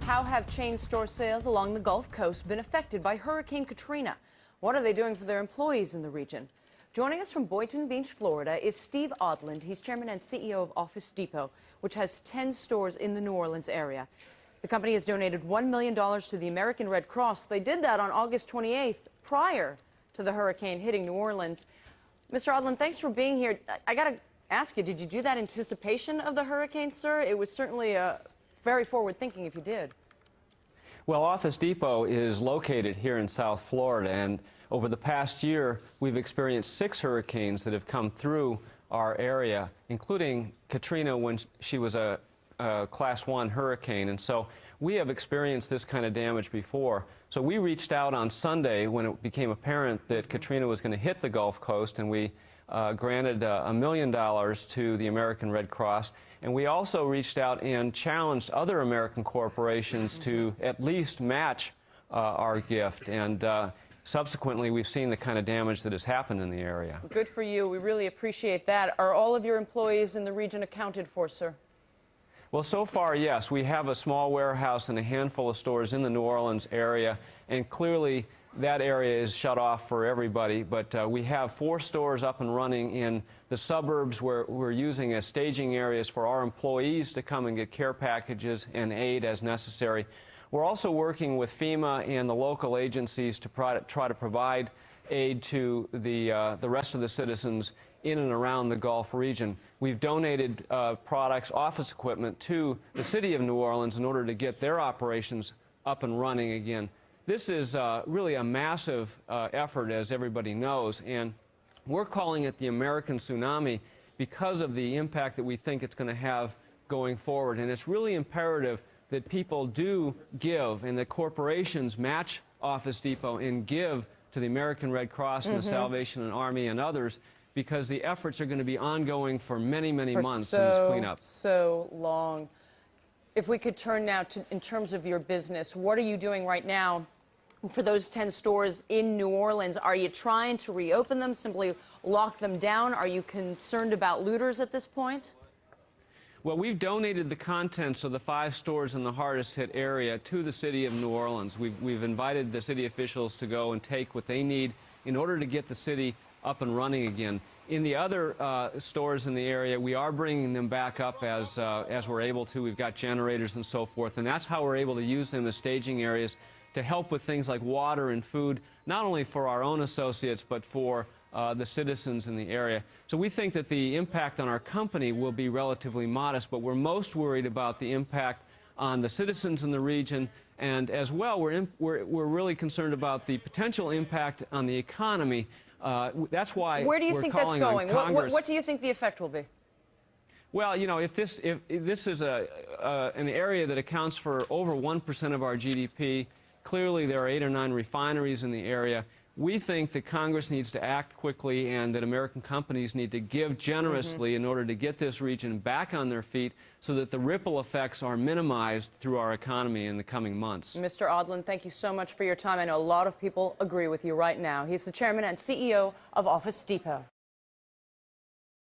How have chain store sales along the Gulf Coast been affected by Hurricane Katrina? What are they doing for their employees in the region? Joining us from Boynton Beach, Florida, is Steve Odland. He's chairman and CEO of Office Depot, which has 10 stores in the New Orleans area. The company has donated $1 million to the American Red Cross. They did that on August 28th, prior to the hurricane hitting New Orleans. Mr. Odland, thanks for being here. I got to ask you, did you do that in anticipation of the hurricane, sir? It was certainly very forward-thinking if you did. Well, Office Depot is located here in South Florida, and over the past year, we've experienced 6 hurricanes that have come through our area, including Katrina when she was a Class 1 hurricane. And so we have experienced this kind of damage before. So we reached out on Sunday when it became apparent that Katrina was going to hit the Gulf Coast, and we granted $1 million to the American Red Cross. And we also reached out and challenged other American corporations to at least match our gift. And subsequently, we've seen the kind of damage that has happened in the area. Good for you. We really appreciate that. Are all of your employees in the region accounted for, sir? Well, so far, yes. We have a small warehouse and a handful of stores in the New Orleans area, and clearly that area is shut off for everybody. But we have 4 stores up and running in the suburbs where we're using as staging areas for our employees to come and get care packages and aid as necessary. We're also working with FEMA and the local agencies to try to provide aid to the rest of the citizens in and around the Gulf region. We've donated products, office equipment, to the city of New Orleans in order to get their operations up and running again. This is really a massive effort, as everybody knows, and we're calling it the American tsunami because of the impact that we think it's going to have going forward. And it's really imperative that people do give and that corporations match Office Depot and give to the American Red Cross and the Salvation Army and others, because the efforts are going to be ongoing for many, many months in this cleanup. So long. If we could turn now to, in terms of your business, what are you doing right now for those 10 stores in New Orleans? Are you trying to reopen them, simply lock them down? Are you concerned about looters at this point? Well, we've donated the contents of the 5 stores in the hardest hit area to the city of New Orleans. We've invited the city officials to go and take what they need in order to get the city up and running again. In the other stores in the area, we are bringing them back up as we're able to. We've got generators and so forth, and that's how we're able to use them as staging areas to help with things like water and food, not only for our own associates, but for the citizens in the area. So we think that the impact on our company will be relatively modest, but we're most worried about the impact on the citizens in the region, and as well, we're really concerned about the potential impact on the economy. That's why where do you think that's going? What do you think the effect will be? Well, you know, if this is an area that accounts for over 1% of our GDP, clearly there are 8 or 9 refineries in the area. We think that Congress needs to act quickly and that American companies need to give generously in order to get this region back on their feet so that the ripple effects are minimized through our economy in the coming months. Mr. Odland, thank you so much for your time. I know a lot of people agree with you right now. He's the chairman and CEO of Office Depot.